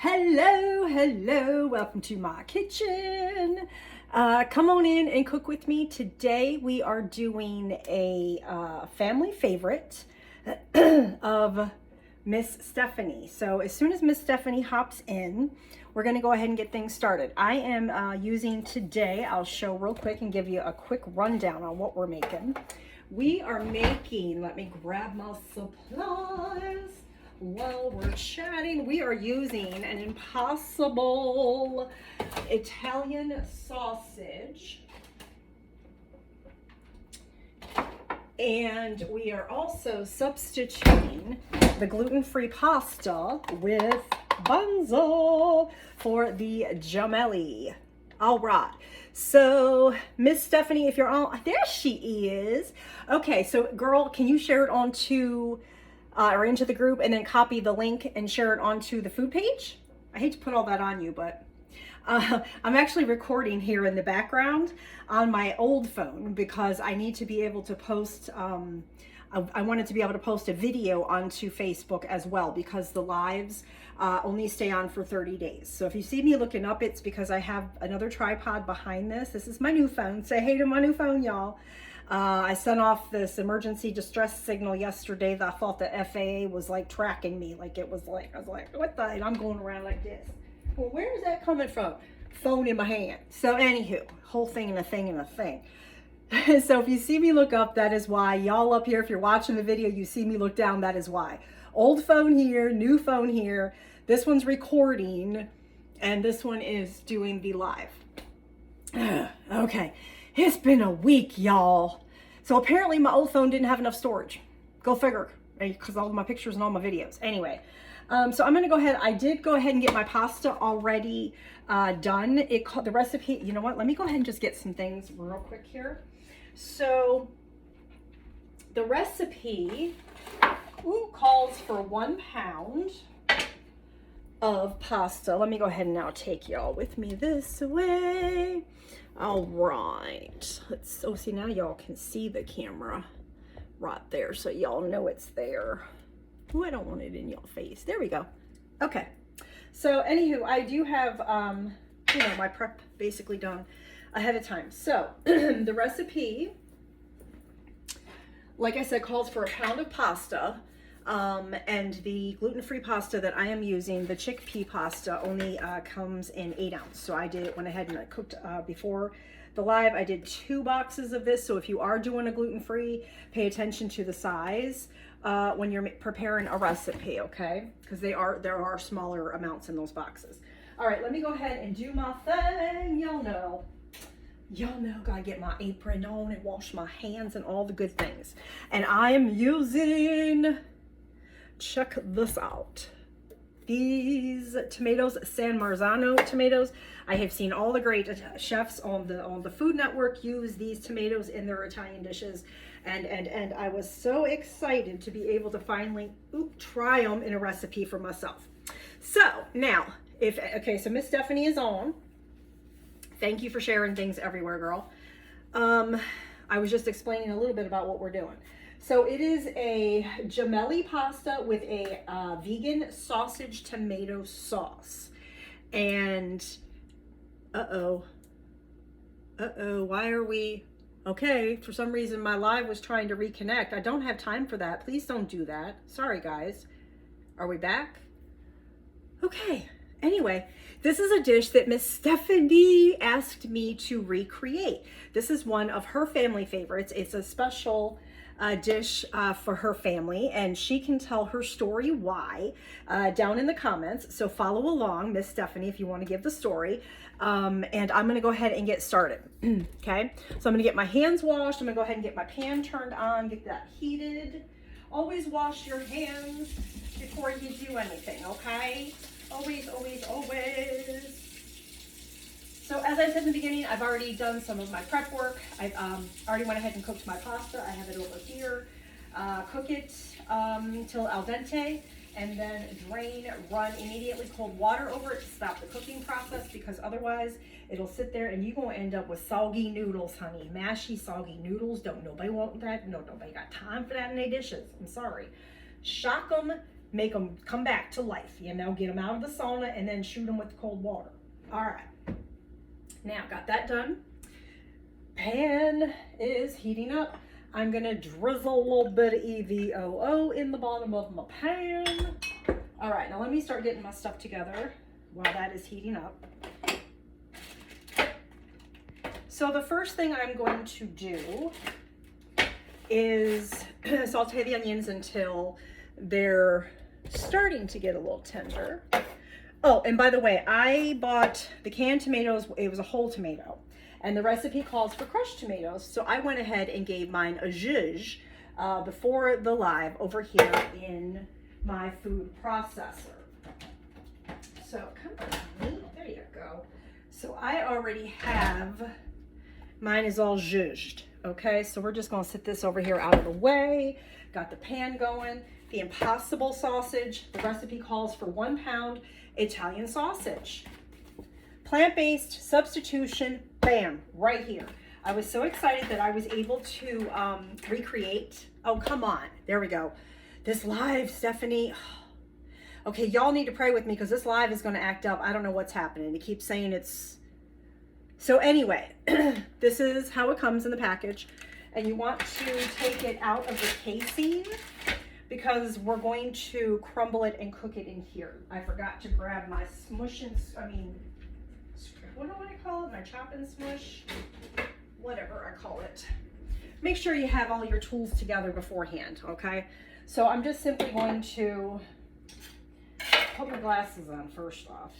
Hello, welcome to my kitchen. Come on in and cook with me. Today we are doing a family favorite of Miss Stephanie. So as soon as Miss Stephanie hops in, we're gonna go ahead and get things started. I am using today, I'll show real quick and give you a quick rundown on what we're making. We are making, let me grab my supplies. While we're chatting, we are using an Impossible Italian sausage. And we are also substituting the gluten-free pasta with bunzo for the gemelli. All right. So, Miss Stephanie, if you're on, there she is. Okay, so girl, can you share it onto or into the group and then copy the link and share it onto the food page? I hate to put all that on you, but I'm actually recording here in the background on my old phone because I need to be able to post, I wanted to be able to post a video onto Facebook as well because the lives only stay on for 30 days. So if you see me looking up, it's because I have another tripod behind this. This is my new phone. Say hey to my new phone, y'all. I sent off this emergency distress signal yesterday that I thought the FAA was like tracking me. Like it was like, I was like, what the, and I'm going around like this. Well, where is that coming from? Phone in my hand. So anywho, whole thing and a thing and a thing. So if you see me look up, that is why. Y'all up here, if you're watching the video, you see me look down, that is why. Old phone here, new phone here. This one's recording and this one is doing the live. Okay. It's been a week, y'all. So apparently my old phone didn't have enough storage. Go figure, because all of my pictures and all my videos. Anyway, so I'm gonna go ahead. I did go ahead and get my pasta already done. The recipe, you know what? Let me go ahead and just get some things real quick here. So the recipe calls for 1 pound of pasta. Let me go ahead and now take y'all with me this way. All right, see now y'all can see the camera right there, so y'all know it's there. Oh, I don't want it in y'all face. There we go. Okay, so anywho, I do have you know, my prep basically done ahead of time. So the recipe, like I said, calls for 1 pound of pasta. And the gluten-free pasta that I am using, the chickpea pasta, only comes in 8 ounce. So I went ahead and I cooked before the live. I did 2 boxes of this. So if you are doing a gluten-free, pay attention to the size when you're preparing a recipe, okay? Because there are smaller amounts in those boxes. All right, let me go ahead and do my thing. Y'all know, gotta get my apron on and wash my hands and all the good things. And I am using, check this out, these tomatoes, San Marzano tomatoes. I have seen all the great chefs on the Food Network use these tomatoes in their Italian dishes, and I was so excited to be able to finally try them in a recipe for myself. So now, so Miss Stephanie is on. Thank you for sharing things everywhere, girl. I was just explaining a little bit about what we're doing. So it is a gemelli pasta with a vegan sausage tomato sauce. And why are we, okay, for some reason my live was trying to reconnect. I don't have time for that. Please don't do that. Sorry, guys. Are we back? Okay. Anyway, this is a dish that Miss Stephanie asked me to recreate. This is one of her family favorites. It's a special dish for her family, and she can tell her story why down in the comments. So follow along, Miss Stephanie, if you want to give the story. And I'm going to go ahead and get started. Okay, so I'm going to get my hands washed. I'm going to go ahead and get my pan turned on, get that heated. Always wash your hands before you do anything, okay? Always, always, always. So as I said in the beginning, I've already done some of my prep work. I've already went ahead and cooked my pasta. I have it over here. Cook it till al dente, and then drain, run immediately cold water over it to stop the cooking process, because otherwise it'll sit there and you're gonna end up with soggy noodles, honey. Mashy, soggy noodles. Don't nobody want that. No, nobody got time for that in their dishes. I'm sorry. Shock them make them come back to life, you know, get them out of the sauna and then shoot them with cold water. All right, now got that done. Pan is heating up. I'm gonna drizzle a little bit of EVOO in the bottom of my pan. All right, now let me start getting my stuff together while that is heating up. So the first thing I'm going to do is saute the onions until they're starting to get a little tender. Oh, and by the way, I bought the canned tomatoes. It was a whole tomato, and the recipe calls for crushed tomatoes. So I went ahead and gave mine a zhuzh before the live over here in my food processor. So come on, there you go. So I already have, mine is all zhuzhed. Okay, so we're just gonna sit this over here out of the way. Got the pan going. The Impossible sausage, the recipe calls for 1 pound Italian sausage. Plant-based substitution, bam, right here. I was so excited that I was able to recreate. Oh, come on, there we go. This live, Stephanie. Okay, y'all need to pray with me because this live is gonna act up. I don't know what's happening. It keeps saying it's, so anyway, this is how it comes in the package. And you want to take it out of the casing because we're going to crumble it and cook it in here. I forgot to grab my smush and, what do I call it? My chop and smush? Whatever I call it. Make sure you have all your tools together beforehand, okay? So I'm just simply going to put my glasses on first off.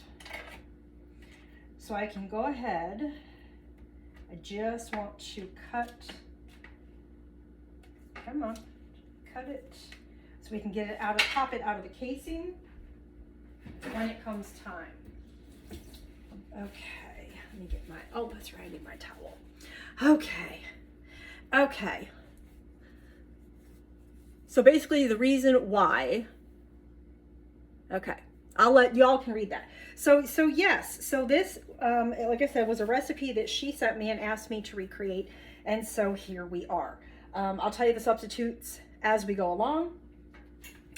So I can go ahead. I just want to cut, come on, cut it so we can get it out of, pop it out of the casing when it comes time. Okay, let me get my, oh, that's right, I need my towel. Okay. So basically the reason why, okay, I'll let y'all can read that. So yes, so this, like I said, was a recipe that she sent me and asked me to recreate. And so here we are. I'll tell you the substitutes as we go along.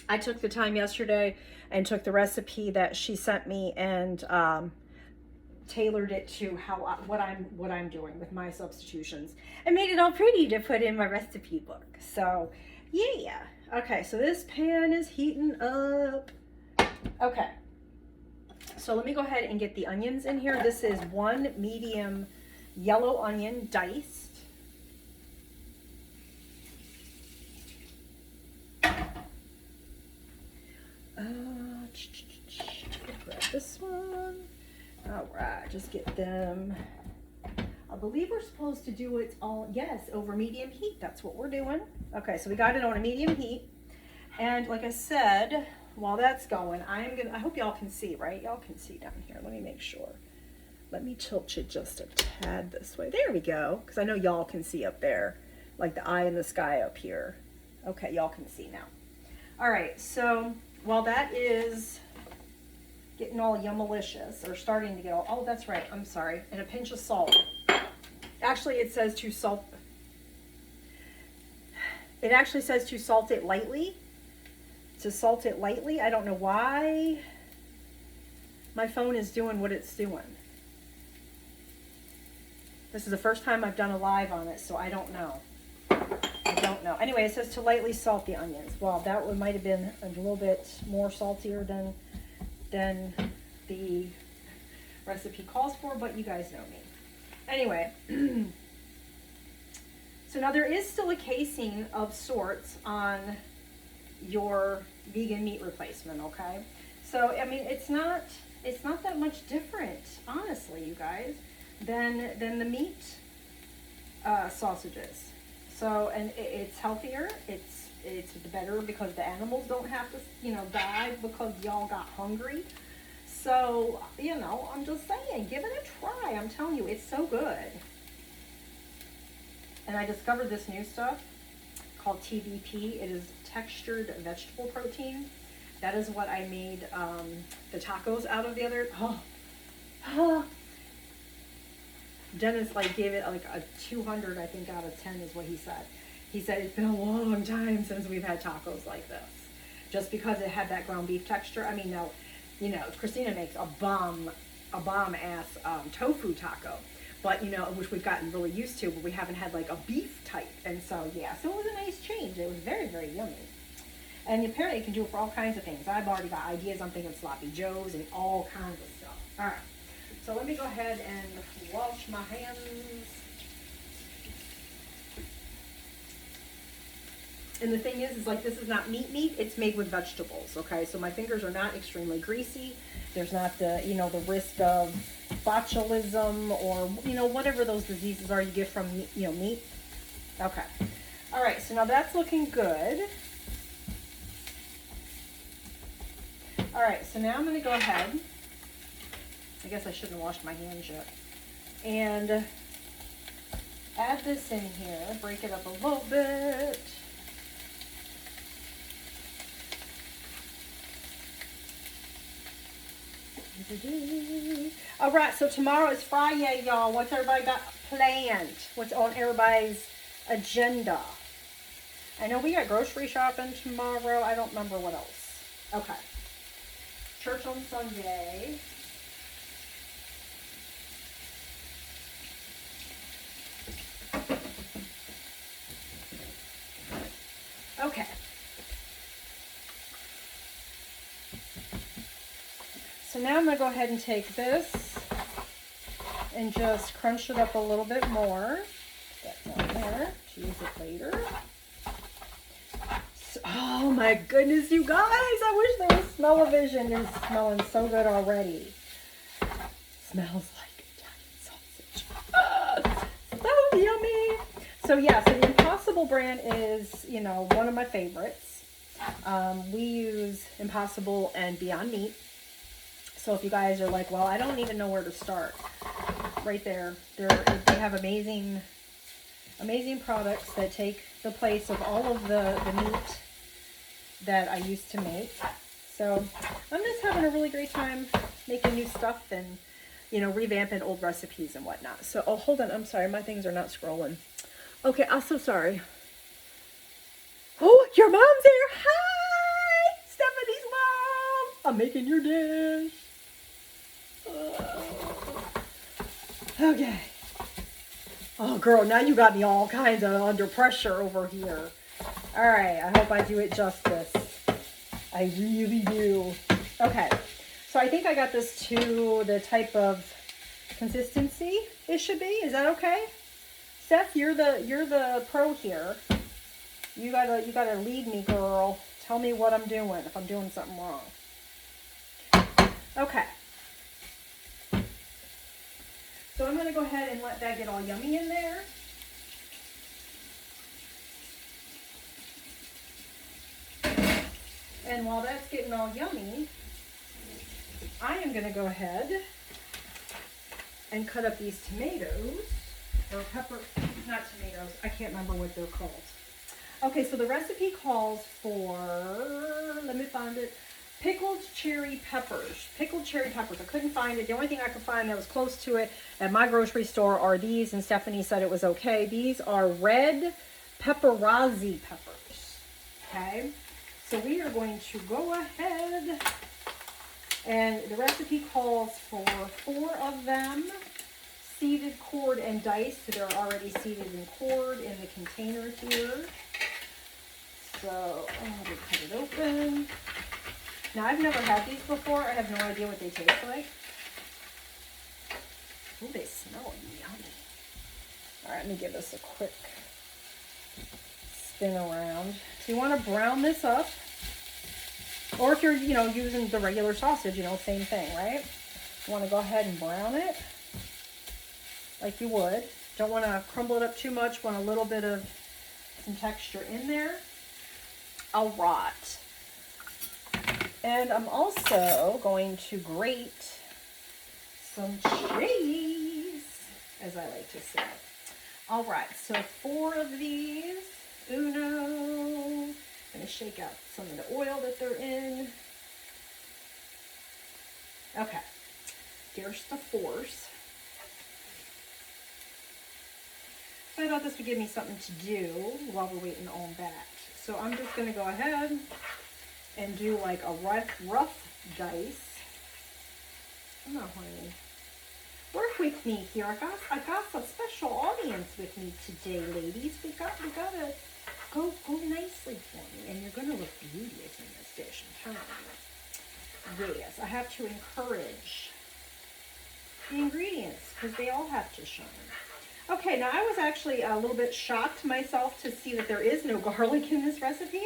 I took the time yesterday and took the recipe that she sent me and tailored it to how what I'm doing with my substitutions and made it all pretty to put in my recipe book. So yeah. Okay, so this pan is heating up. Okay, so let me go ahead and get the onions in here. This is 1 medium yellow onion diced. Grab this one. All right, just get them. I believe we're supposed to do it all, yes, over medium heat. That's what we're doing. Okay, so we got it on a medium heat. And like I said, while that's going, I hope y'all can see, right? Y'all can see down here. Let me make sure. Let me tilt you just a tad this way. There we go, because I know y'all can see up there, like the eye in the sky up here. Okay, y'all can see now. All right, so while that is getting all yummalicious, or starting to get all, oh, that's right, I'm sorry, and a pinch of salt. Actually, it says to salt, it actually says to salt it lightly. To salt it lightly. I don't know why my phone is doing what it's doing. This is the first time I've done a live on it, so I don't know. Anyway, it says to lightly salt the onions. Well, that one might have been a little bit more saltier than the recipe calls for, but you guys know me. Anyway, so now there is still a casing of sorts on your vegan meat replacement, okay? So I mean, it's not that much different, honestly, you guys, than the meat sausages. So, and it's healthier, it's better because the animals don't have to, die because y'all got hungry. So, I'm just saying, give it a try. I'm telling you, it's so good. And I discovered this new stuff called TVP. It is textured vegetable protein. That is what I made the tacos out of the other. Dennis gave it a 200, I think, out of 10 is what he said. He said it's been a long time since we've had tacos like this. just because it had that ground beef texture. I mean, now, you know, Christina makes a bomb ass tofu taco, but you know, which we've gotten really used to, but we haven't had like a beef type. And so yeah, so it was a nice change. It was very, very yummy. And apparently you can do it for all kinds of things. I've already got ideas. I'm thinking sloppy joes and all kinds of stuff. All right, so let me go ahead and wash my hands. And the thing is like, this is not meat, it's made with vegetables, okay? So my fingers are not extremely greasy. There's not the, you know, the risk of botulism or, you know, whatever those diseases are you get from, you know, meat. Okay. All right, so now that's looking good. All right, so now I'm gonna go ahead. I guess I shouldn't have washed my hands yet. And add this in here, break it up a little bit. All right, so tomorrow is Friday, y'all. What's everybody got planned? What's on everybody's agenda? I know we got grocery shopping tomorrow. I don't remember what else. Okay. Church on Sunday. Okay. So now I'm going to go ahead and take this and just crunch it up a little bit more. Put that down there to use it later. So, oh my goodness, you guys. I wish there was smell-o-vision. It's smelling so good already. Smells like Italian sausage. So yummy. So yeah, so the Impossible brand is, you know, one of my favorites. We use Impossible and Beyond Meat. So if you guys are like, well, I don't even know where to start, right there, they have amazing products that take the place of all of the meat that I used to make. So I'm just having a really great time making new stuff and, you know, revamping old recipes and whatnot. So, oh, hold on. I'm sorry. My things are not scrolling. Okay. I'm so sorry. Oh, your mom's here. Hi, Stephanie's mom. I'm making your dish. Okay. Oh, girl, now you got me all kinds of under pressure over here. All right, I hope I do it justice. I really do. Okay, so I think I got this to the type of consistency it should be. Is that okay? Steph, you're the pro here. You gotta lead me, girl. Tell me what I'm doing if I'm doing something wrong. Okay. So I'm going to go ahead and let that get all yummy in there. And while that's getting all yummy, I am going to go ahead and cut up these tomatoes, or not tomatoes, I can't remember what they're called. Okay, so the recipe calls for, let me find it, pickled cherry peppers. Pickled cherry peppers. I couldn't find it. The only thing I could find that was close to it at my grocery store are these, and Stephanie said it was okay. These are red pepperazzi peppers. Okay, so we are going to go ahead, and the recipe calls for 4 of them, seeded, cored, and diced. So they're already seeded and cored in the container here. So I'm going to cut it open. Now, I've never had these before. I have no idea what they taste like. Oh, they smell yummy. All right, let me give this a quick spin around. So you want to brown this up. Or if you're, you know, using the regular sausage, you know, same thing, right? You want to go ahead and brown it like you would. Don't want to crumble it up too much. Want a little bit of some texture in there. All right. And I'm also going to grate some cheese, as I like to say. All right, so 4 of these. Uno. I'm going to shake out some of the oil that they're in. Okay, here's the 4s. I thought this would give me something to do while we're waiting on that. So I'm just going to go ahead and do like a rough dice. Come on, honey. Work with me here. I got a special audience with me today, ladies. We gotta go nicely for me, and you're gonna look beauteous in this dish. I'm telling you. Yes, I have to encourage the ingredients because they all have to shine. Okay, now I was actually a little bit shocked myself to see that there is no garlic in this recipe.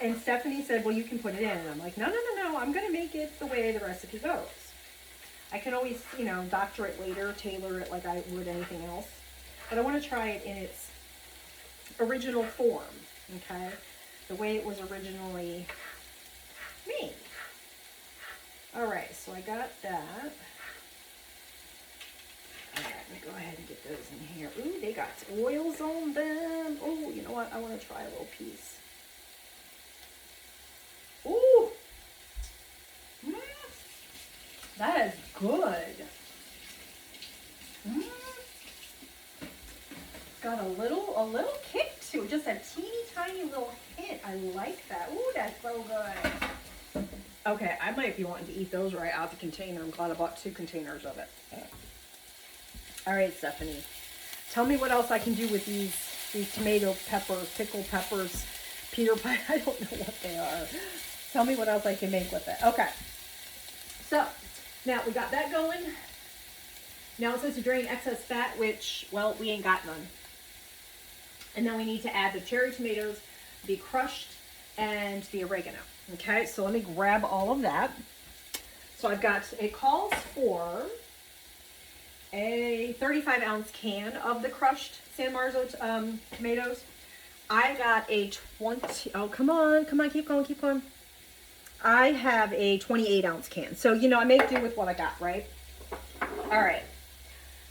And Stephanie said, well, you can put it in. And I'm like, no, I'm going to make it the way the recipe goes. I can always, doctor it later, tailor it like I would anything else. But I want to try it in its original form, okay? The way it was originally made. All right, so I got that. All right, let me go ahead and get those in here. Ooh, they got oils on them. Oh, you know what? I want to try a little piece. Ooh. That is good. Got a little kick to it. Just a teeny tiny little hint. I like that. Ooh, that's so good. Okay, I might be wanting to eat those right out of the container. I'm glad I bought 2 containers of it. All right, Stephanie. Tell me what else I can do with these tomato peppers, pickled peppers, Peter pie. I don't know what they are. Tell me what else I can make with it. Okay. So, now we got that going. Now it says to drain excess fat, which, well, we ain't got none. And then we need to add the cherry tomatoes, the crushed, and the oregano. Okay, so let me grab all of that. So I've got, it calls for a 35-ounce can of the crushed San Marzo tomatoes. I got a 20, oh, come on, keep going. I have a 28-ounce can. So, I make do with what I got, right? All right.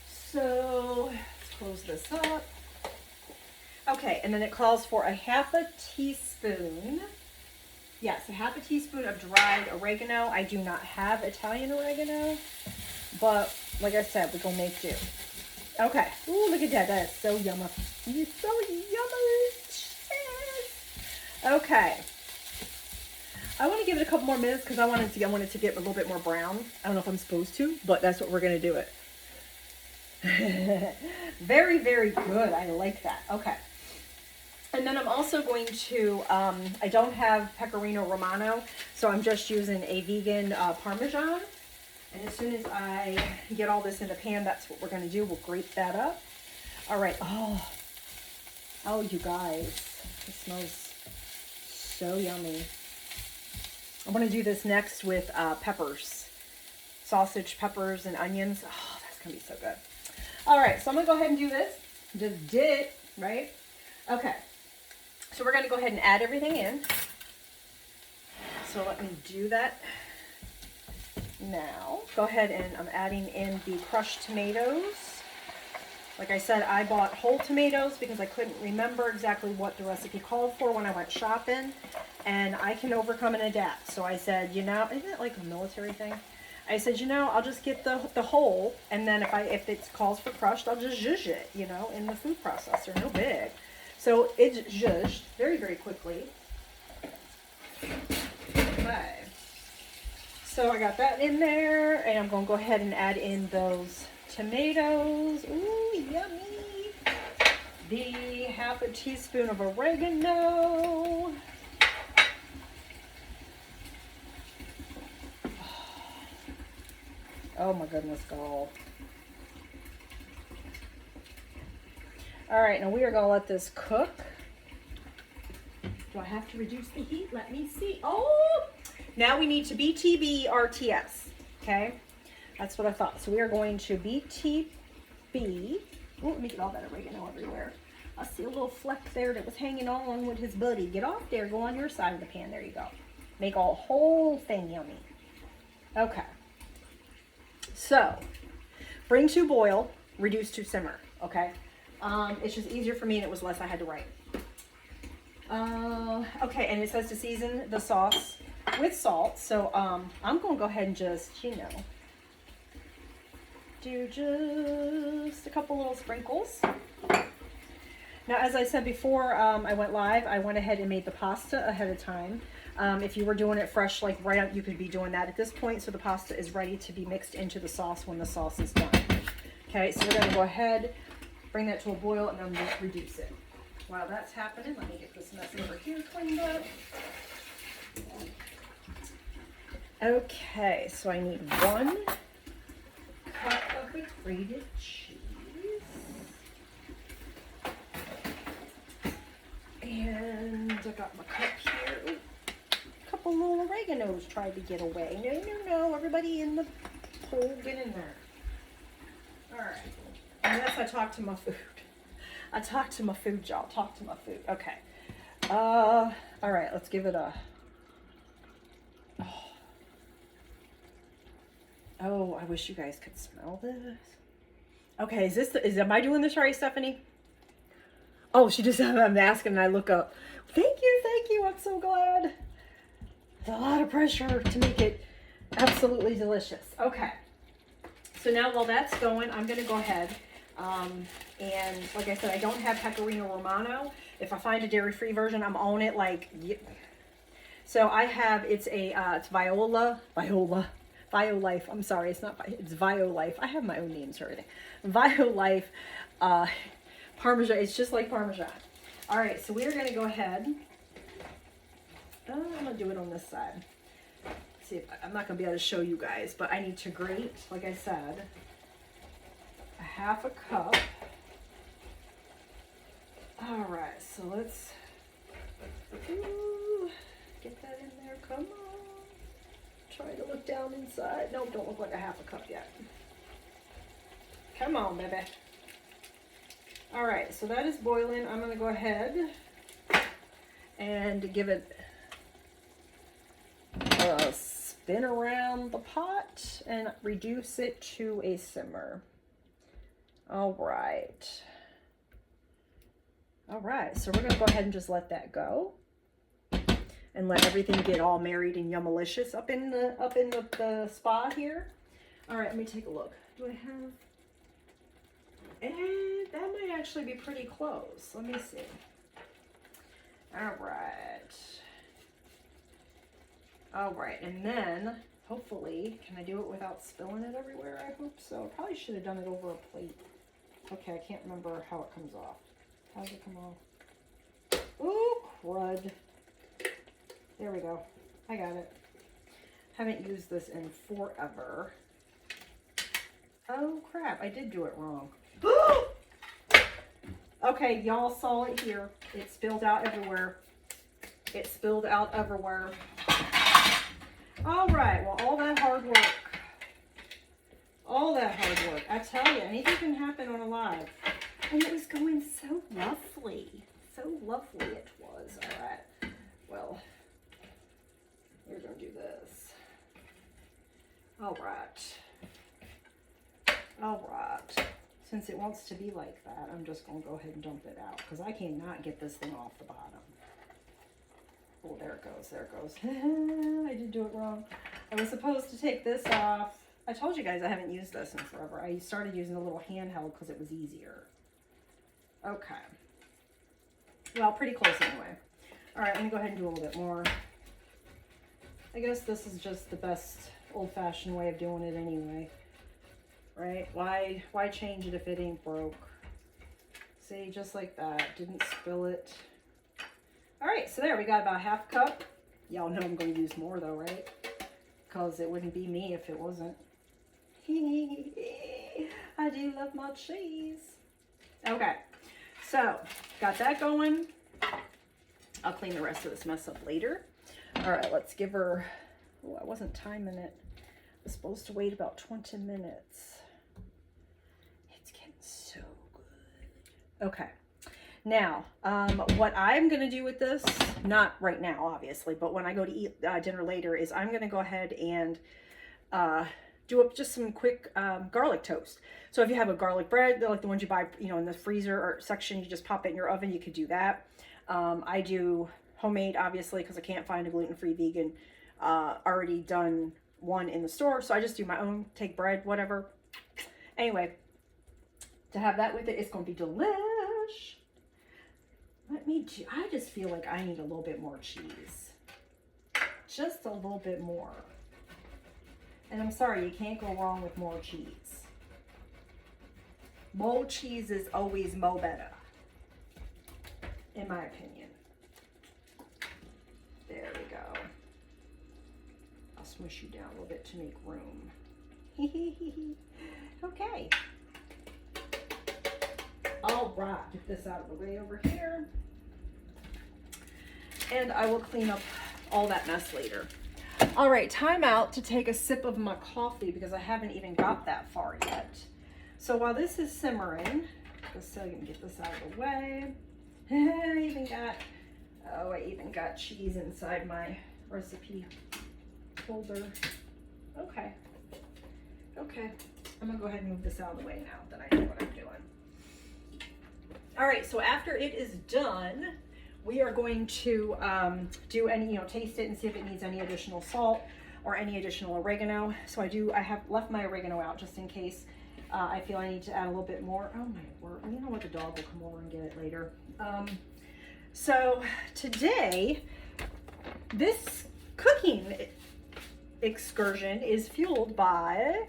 So, let's close this up. Okay, and then it calls for a half a teaspoon. Yes, a half a teaspoon of dried oregano. I do not have Italian oregano, but like I said, we're going to make do. Okay. Ooh, look at that. That is so yummy. It's so yummy. Okay. I want to give it a couple more minutes because I want it to get a little bit more brown. I don't know if I'm supposed to, but that's what we're going to do it. Very, very good. I like that. Okay. And then I'm also going to, I don't have Pecorino Romano, so I'm just using a vegan Parmesan. And as soon as I get all this in the pan, that's what we're going to do. We'll grate that up. All right. Oh, you guys, it smells so yummy. I'm going to do this next with peppers, sausage, peppers, and onions. Oh, that's going to be so good. All right, so I'm going to go ahead and do this. Just did it, right? Okay. So we're going to go ahead and add everything in. So let me do that now. Go ahead and I'm adding in the crushed tomatoes. Like I said, I bought whole tomatoes because I couldn't remember exactly what the recipe called for when I went shopping. And I can overcome and adapt. So I said, isn't it like a military thing? I said, I'll just get the whole, and then if it calls for crushed, I'll just zhuzh it, in the food processor. No big. So it's zhuzhed very, very quickly. Okay. So I got that in there, and I'm going to go ahead and add in those tomatoes. Ooh, yummy. The half a teaspoon of oregano. Oh my goodness, girl. All right, now we are going to let this cook. Do I have to reduce the heat? Let me see. Oh, now we need to BTB RTS, okay? That's what I thought. So we are going to BTB. Oh, let me get all that oregano everywhere. I see a little fleck there that was hanging on with his buddy. Get off there. Go on your side of the pan. There you go. Make a whole thing yummy. Okay. So, bring to boil, reduce to simmer, okay? It's just easier for me and it was less I had to write. Okay, and it says to season the sauce with salt. So, I'm going to go ahead and just, do just a couple little sprinkles. Now, as I said before I went live, I went ahead and made the pasta ahead of time. If you were doing it fresh, like right out, you could be doing that at this point. So the pasta is ready to be mixed into the sauce when the sauce is done. Okay, so we're gonna go ahead, bring that to a boil, and then just reduce it. While that's happening, let me get this mess over here cleaned up. Okay, so I need 1 cup of the grated cheese. And I got my cup here. Ooh, a couple little oreganos tried to get away. No, no, no. Everybody in the pool, get in there. All right. And yes, I talked to my food. I talked to my food, y'all. Talk to my food. Okay. All right. Let's give it a. Oh, I wish you guys could smell this. Okay, am I doing this right, Stephanie? Oh, she just had a mask and I look up. Thank you, I'm so glad. There's a lot of pressure to make it absolutely delicious. Okay, so now while that's going, I'm gonna go ahead, and like I said, I don't have Pecorino Romano. If I find a dairy-free version, I'm on it like, so I have, it's Violife. I'm sorry, it's Violife. I have my own names for everything. Violife Parmesan. It's just like Parmesan. All right, so we're going to go ahead. I'm going to do it on this side. See, I'm not going to be able to show you guys, but I need to grate, like I said, a 1/2 cup. All right, so let's get that in there. Come on. Try to look down inside. Nope, don't look like a 1/2 cup yet. Come on, baby. All right, so that is boiling. I'm gonna go ahead and give it a spin around the pot and reduce it to a simmer. All right. All right, so we're gonna go ahead and just let that go. And let everything get all married and yummalicious up in the spot here. All right, let me take a look. Do I have? And that might actually be pretty close. Let me see. All right. All right, and then hopefully, can I do it without spilling it everywhere? I hope so. Probably should have done it over a plate. Okay, I can't remember how it comes off. How does it come off? Ooh, crud. There we go. I got it. Haven't used this in forever. Oh crap, I did do it wrong. Okay, y'all saw it here. It spilled out everywhere. It spilled out everywhere. All right, well, all that hard work. All that hard work. I tell you, anything can happen on a live. And it was going so lovely. So lovely it was. All right. Well, we're going to do this. All right. All right. Since it wants to be like that, I'm just going to go ahead and dump it out because I cannot get this thing off the bottom. Oh, there it goes. There it goes. I did do it wrong. I was supposed to take this off. I told you guys I haven't used this in forever. I started using a little handheld because it was easier. Okay. Well, pretty close anyway. All right, I'm going to go ahead and do a little bit more. I guess this is just the best old-fashioned way of doing it anyway. Right? Why change it if it ain't broke? See, just like that. Didn't spill it. All right, so there, we got about 1/2 cup. Y'all know I'm going to use more though, right? Because it wouldn't be me if it wasn't. I do love my cheese. Okay, so got that going. I'll clean the rest of this mess up later. All right, let's give her, oh, I wasn't timing it. I was supposed to wait about 20 minutes. It's getting so good. Okay, now, what I'm gonna do with this, not right now, obviously, but when I go to eat dinner later, is I'm gonna go ahead and do up just some quick garlic toast. So if you have a garlic bread, like the ones you buy, you know, in the freezer or section, you just pop it in your oven, you could do that. I do homemade, obviously, because I can't find a gluten-free vegan already done one in the store. So I just do my own, take bread, whatever. Anyway, to have that with it, it's going to be delish. Let me do, I just feel like I need a little bit more cheese. just a little bit more. And I'm sorry, you can't go wrong with more cheese. More cheese is always more better, in my opinion. There we go. I'll smush you down a little bit to make room. Okay. All right, get this out of the way over here. And I will clean up all that mess later. All right, time out to take a sip of my coffee because I haven't even got that far yet. So while this is simmering, just so you can get this out of the way, I even got cheese inside my recipe folder. Okay, I'm gonna go ahead and move this out of the way now that I know what I'm doing. All right, so after it is done, we are going to do any, taste it and see if it needs any additional salt or any additional oregano. So I have left my oregano out just in case I feel I need to add a little bit more. Oh my word, you know what, the dog will come over and get it later. So today, this cooking excursion is fueled by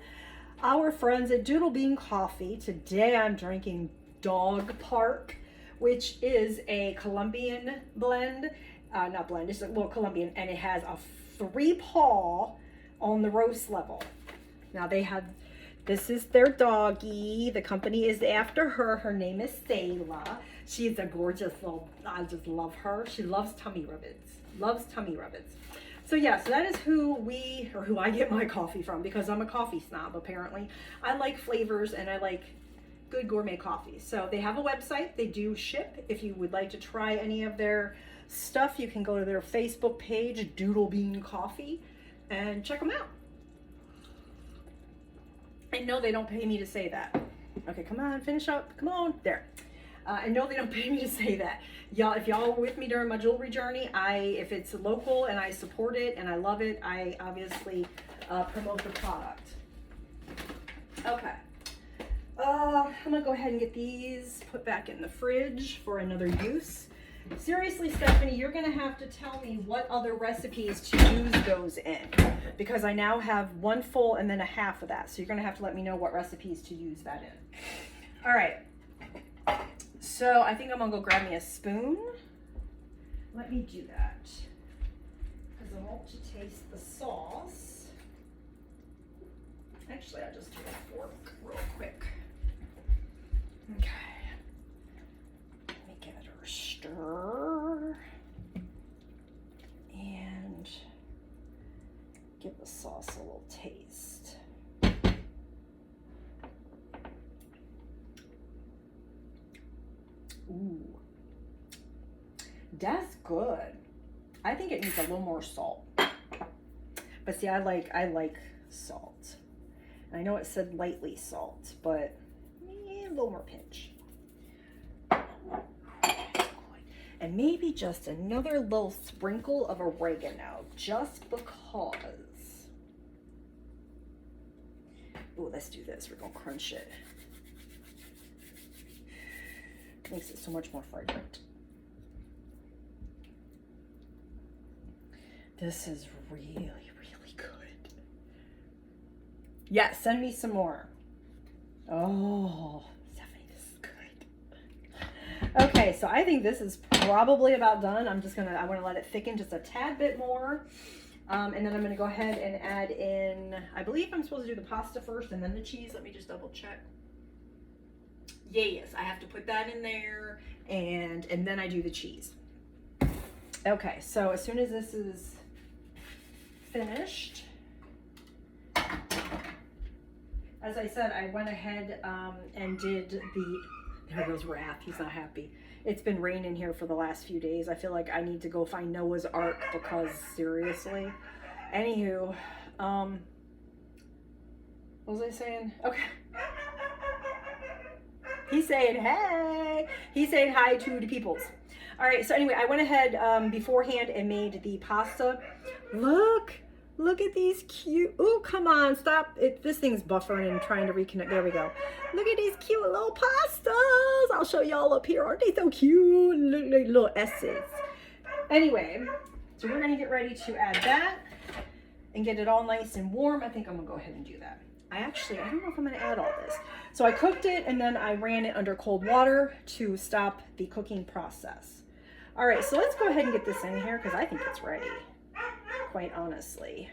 our friends at Doodle Bean Coffee. Today I'm drinking Dog Park, which is a Colombian blend. Not blend, it's a little Colombian, and it has a 3-paw on the roast level. Now this is their doggy. The company is after her. Her name is Sayla. She's a gorgeous little, I just love her. She loves tummy rubbits. So yeah, so that is who I get my coffee from, because I'm a coffee snob apparently. I like flavors and I like good gourmet coffee. So they have a website, they do ship. If you would like to try any of their stuff, you can go to their Facebook page, Doodle Bean Coffee, and check them out. And no, they don't pay me to say that. Okay, come on, finish up, come on, there. And no, they don't pay me to say that. Y'all, if y'all were with me during my jewelry journey, if it's local and I support it and I love it, I obviously promote the product. Okay. I'm gonna go ahead and get these put back in the fridge for another use. Seriously, Stephanie, you're gonna have to tell me what other recipes to use those in, because I now have one full and then a half of that. So you're gonna have to let me know what recipes to use that in. All right. So I think I'm gonna go grab me a spoon. Let me do that, because I want to taste the sauce. Actually, I'll just do a fork real quick. Okay. Let me give it a stir. And give the sauce a little taste. Ooh. That's good. I think it needs a little more salt. But see, I like salt. I know it said lightly salt, but a little more pinch. And maybe just another little sprinkle of oregano, just because. Oh, let's do this. We're gonna crunch it. Makes it so much more fragrant. This is really, really good. Yeah, send me some more. Oh, Stephanie, this is good. Okay, so I think this is probably about done. I want to let it thicken just a tad bit more. And then I'm gonna go ahead and add in, I believe I'm supposed to do the pasta first and then the cheese. Let me just double check. Yes, I have to put that in there and then I do the cheese. Okay, so as soon as this is finished, as I said, I went ahead and did there goes Raph, he's not happy. It's been raining here for the last few days. I feel like I need to go find Noah's Ark, because seriously. Anywho, what was I saying? Okay. He's saying, hey. He's saying hi to the peoples. All right, so anyway, I went ahead beforehand and made the pasta. Look at these cute, oh, come on, stop. This thing's buffering and trying to reconnect. There we go. Look at these cute little pastas. I'll show y'all up here. Aren't they so cute? Look like little S's. Anyway, So we're gonna get ready to add that and get it all nice and warm. I think I'm gonna go ahead and do that. I don't know if I'm gonna add all this. So I cooked it and then I ran it under cold water to stop the cooking process. All right, so let's go ahead and get this in here because I think it's ready, quite honestly.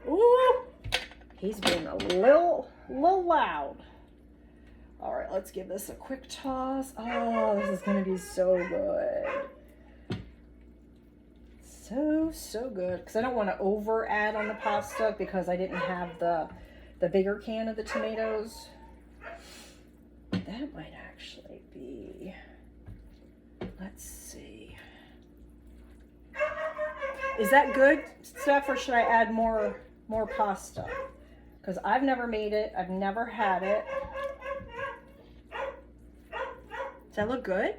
Ooh, he's being a little loud. All right, let's give this a quick toss. Oh, this is gonna be so good. So good. Because I don't want to over add on the pasta because I didn't have the bigger can of the tomatoes. That might actually be, let's see. Is that good, Steph, or should I add more pasta? Because I've never made it. I've never had it. Does that look good?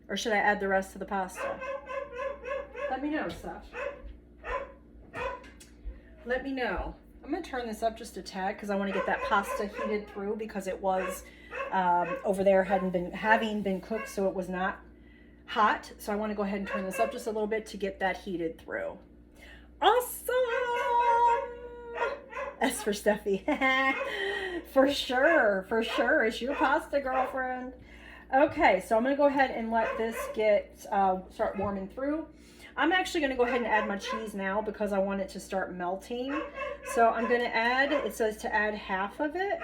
Or should I add the rest of the pasta? Let me know, Steph. Let me know. I'm going to turn this up just a tad because I want to get that pasta heated through because it was over there having been cooked, so it was not hot. So I want to go ahead and turn this up just a little bit to get that heated through. Awesome! S for Steffi. For sure. It's your pasta, girlfriend. Okay, so I'm going to go ahead and let this start warming through. I'm actually going to go ahead and add my cheese now because I want it to start melting. So I'm going to add, it says to add half of it.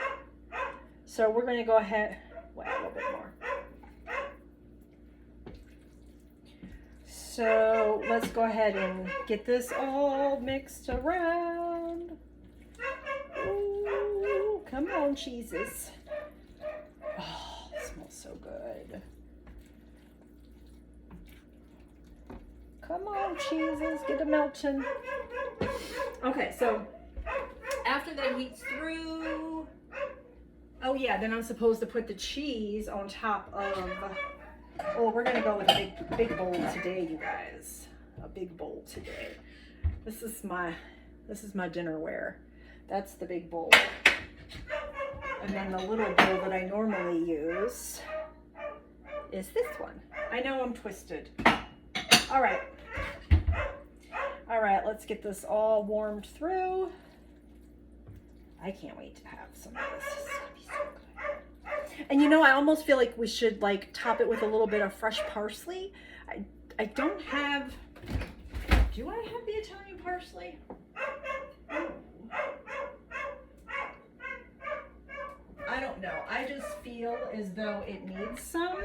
So we're going to go ahead, well, a little bit more. So let's go ahead and get this all mixed around. Ooh, come on, cheeses. Oh, it smells so good. Come on, cheeses, get them melting. Okay, so after that heats through, oh yeah, then I'm supposed to put the cheese on top of, oh, we're gonna go with a big bowl today, you guys. A big bowl today. This is my dinnerware. That's the big bowl. And then the little bowl that I normally use is this one. I know I'm twisted. All right. All right, let's get this all warmed through. I can't wait to have some of this. This is gonna be so good. And you know, I almost feel like we should like top it with a little bit of fresh parsley. I don't have, do I have the Italian parsley? Ooh. I don't know. I just feel as though it needs some.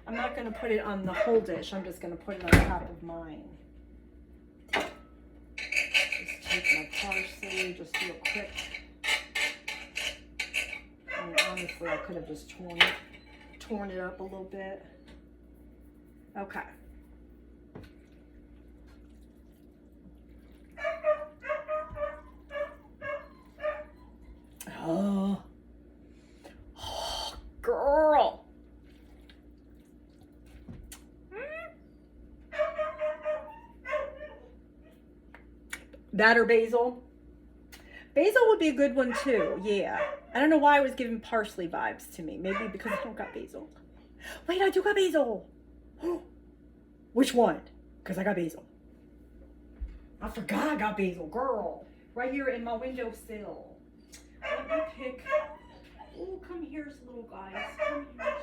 I'm not going to put it on the whole dish. I'm just going to put it on top of mine. Just take my parsley, just do a quick. I mean, honestly, I could have just torn it up a little bit. Okay. Oh, girl. That or basil. Basil would be a good one too. Yeah. I don't know why I was giving parsley vibes to me. Maybe because I don't got basil. Wait, I do got basil. Which one? Because I got basil. I forgot I got basil, girl. Right here in my windowsill. Let me pick. Oh, come here, little guys. Come here.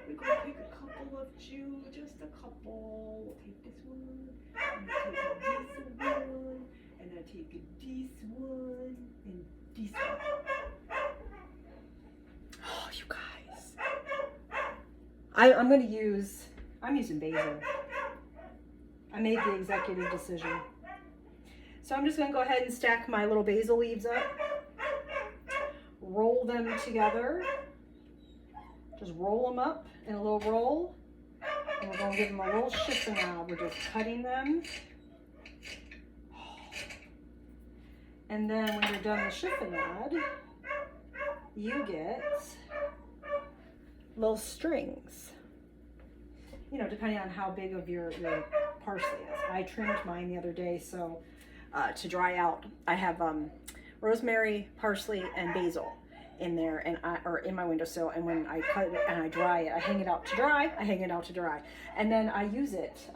We're going to pick a couple of you. Just a couple. We'll take this one. And take this one. And I take this one. And this one. Oh, you guys. I'm using basil. I made the executive decision. So I'm just going to go ahead and stack my little basil leaves up. Roll them together. Just roll them up in a little roll. And we're going to give them a little chiffonade. We're just cutting them. And then when you're done the chiffonade, you get little strings. You know, depending on how big of your parsley is. I trimmed mine the other day, so to dry out, I have rosemary, parsley, and basil. in there, and or in my windowsill, and when I cut it and I dry it, I hang it out to dry. And then I use it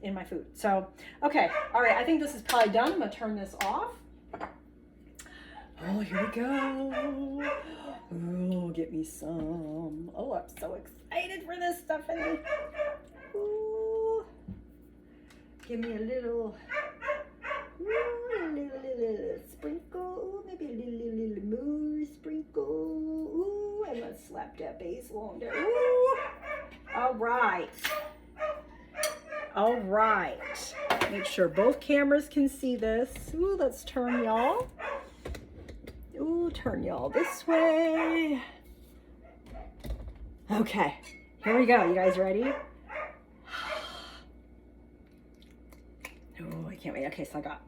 in my food. So, okay, all right, I think this is probably done. I'm gonna turn this off. Oh, here we go. Oh, get me some. Oh, I'm so excited for this, Stephanie. Ooh. Give me a little sprinkle. Ooh, maybe a little more sprinkle. Ooh, and let's slap that basil on there. Ooh. All right. All right. Make sure both cameras can see this. Ooh, let's turn y'all. Ooh, turn y'all this way. Okay, here we go. You guys ready? Oh, I can't wait. Okay, so I got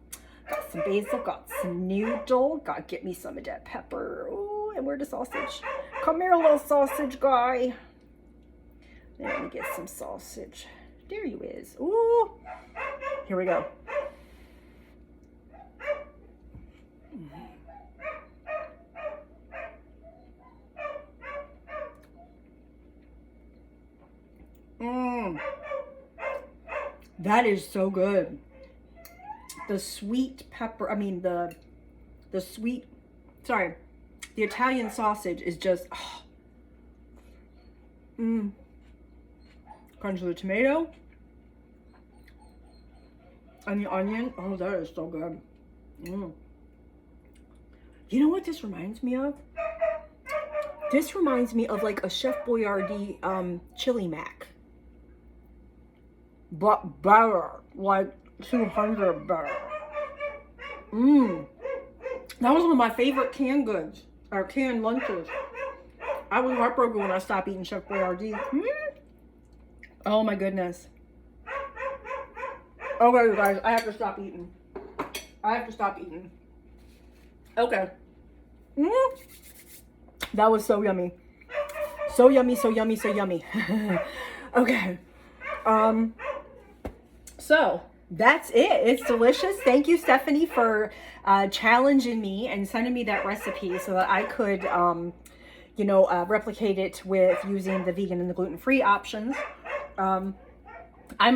some basil, got some noodle, got get me some of that pepper. Oh, and where the sausage? Come here, little sausage guy. Let me get some sausage. There you is. Ooh, here we go. That is so good. The sweet pepper, I mean the sweet, sorry, the Italian sausage is just, crunch of the tomato and the onion. Oh, that is so good. You know what this reminds me of? This reminds me of like a Chef Boyardee chili mac. But better, like 200 better. That was one of my favorite canned goods, or canned lunches. I was heartbroken when I stopped eating Chef Boyardee. Oh my goodness. Okay, you guys, I have to stop eating. Okay. That was so yummy. So yummy, so yummy, so yummy. Okay. So that's it. It's delicious. Thank you, Stephanie, for challenging me and sending me that recipe so that I could, replicate it with using the vegan and the gluten-free options. I'm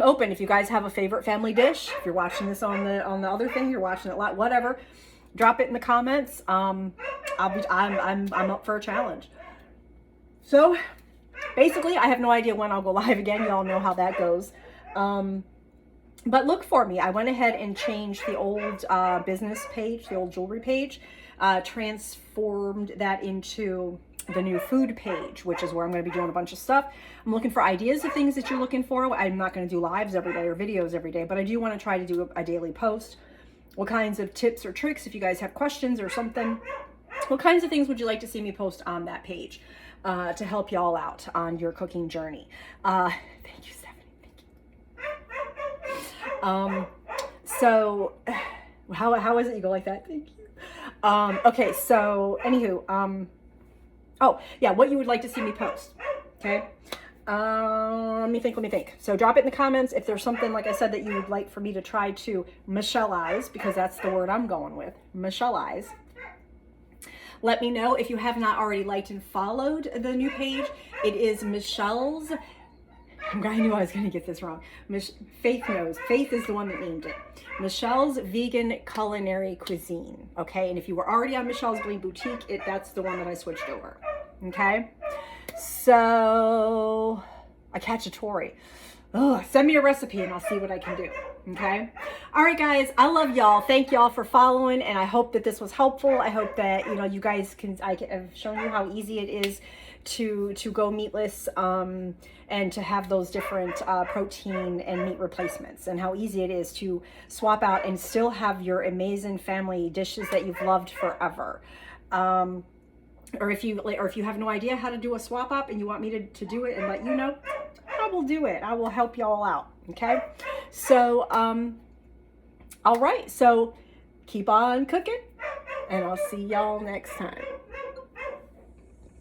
open. If you guys have a favorite family dish, if you're watching this on the other thing, you're watching it live, whatever, drop it in the comments. I'm up for a challenge. So basically, I have no idea when I'll go live again. Y'all know how that goes. But look for me. I went ahead and changed the old business page, the old jewelry page, transformed that into the new food page, which is where I'm going to be doing a bunch of stuff. I'm looking for ideas of things that you're looking for. I'm not going to do lives every day or videos every day, but I do want to try to do a daily post. What kinds of tips or tricks, if you guys have questions or something, what kinds of things would you like to see me post on that page to help y'all out on your cooking journey? Thank you, Stephanie. Thank you. So how is it you go like that? Thank you. Okay, so anywho, oh yeah, what you would like to see me post. Okay. Let me think. So drop it in the comments if there's something, like I said, that you would like for me to try to Michelle-ize, because that's the word I'm going with, Michelle-ize. Let me know if you have not already liked and followed the new page. It is Michelle's, I knew I was going to get this wrong. Faith knows. Faith is the one that named it. Michelle's Vegan Culinary Cuisine. Okay, and if you were already on Michelle's Bling Boutique, that's the one that I switched over. Okay, so I catch a Tori. Oh, send me a recipe and I'll see what I can do. Okay. All right, guys. I love y'all. Thank y'all for following, and I hope that this was helpful. I hope that you guys can. I've shown you how easy it is to go meatless and to have those different protein and meat replacements, and how easy it is to swap out and still have your amazing family dishes that you've loved forever. Or if you have no idea how to do a swap up and you want me to do it and let you know, I will do it. I will help y'all out. Okay. So, all right. So keep on cooking, and I'll see y'all next time.